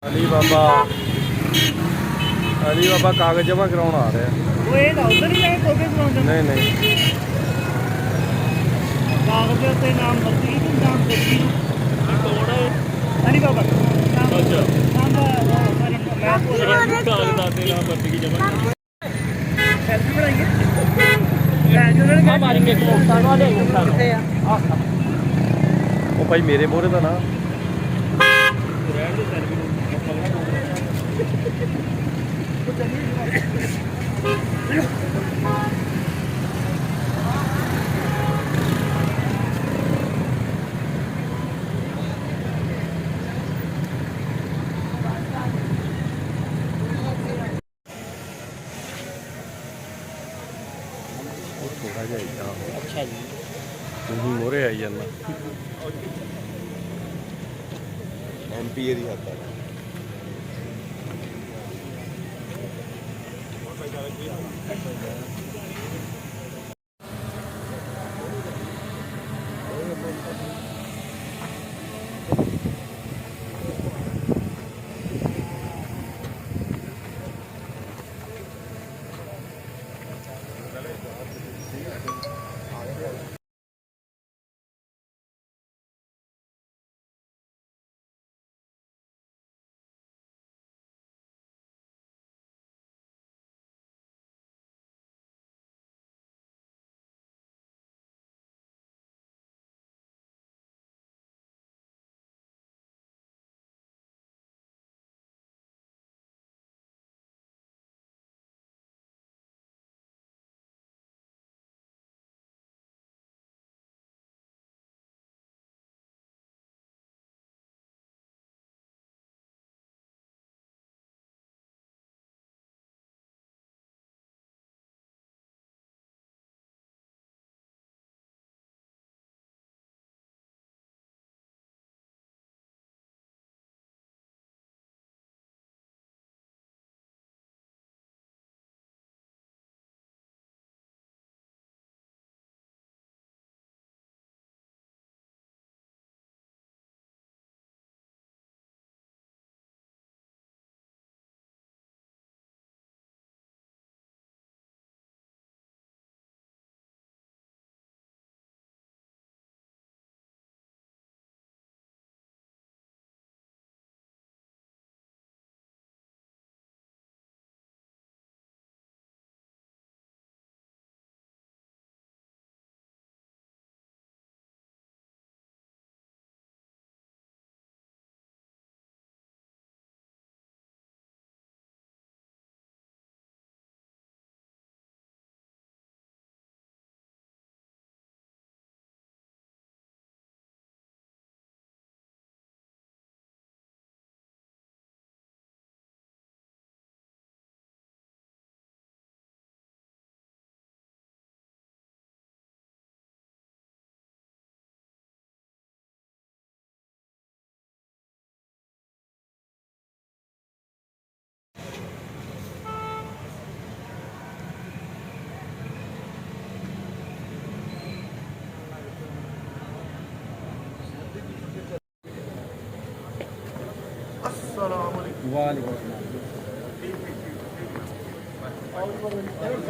अली बाबा कागज जमा कराने आ रहे हैं। नहीं नहीं कागज ते नाम भर्ती की नाम भर्ती तोड़ अली बाबा अच्छा नाम सारी मैं तो कागजात ते नाम भर्ती की जमा सेल्फी बनाएंगे मैं मारेंगे नुकसान वाले नुकसान ओ भाई मेरे मोरे का ना थोड़ा जा अच्छा जी तुम मोरे आई जाना एमपी एरिया आता है।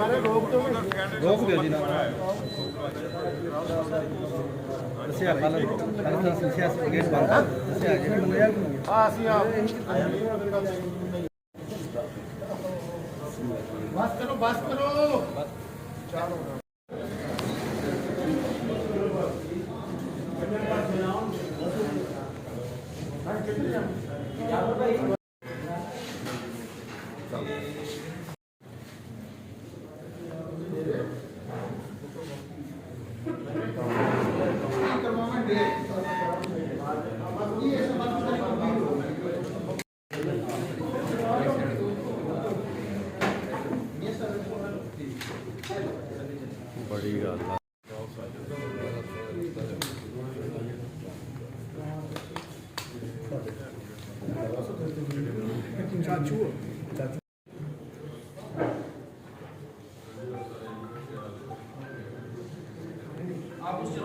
रोक दियो जी ना दसिया कल गेट बंद दसिया जी हां ਅਸੀਂ ਆ बस करो चलो बड़ी गल है चाचू आप उस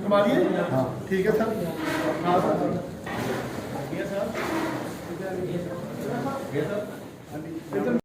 कमालिए हाँ ठीक है सर हाँ सर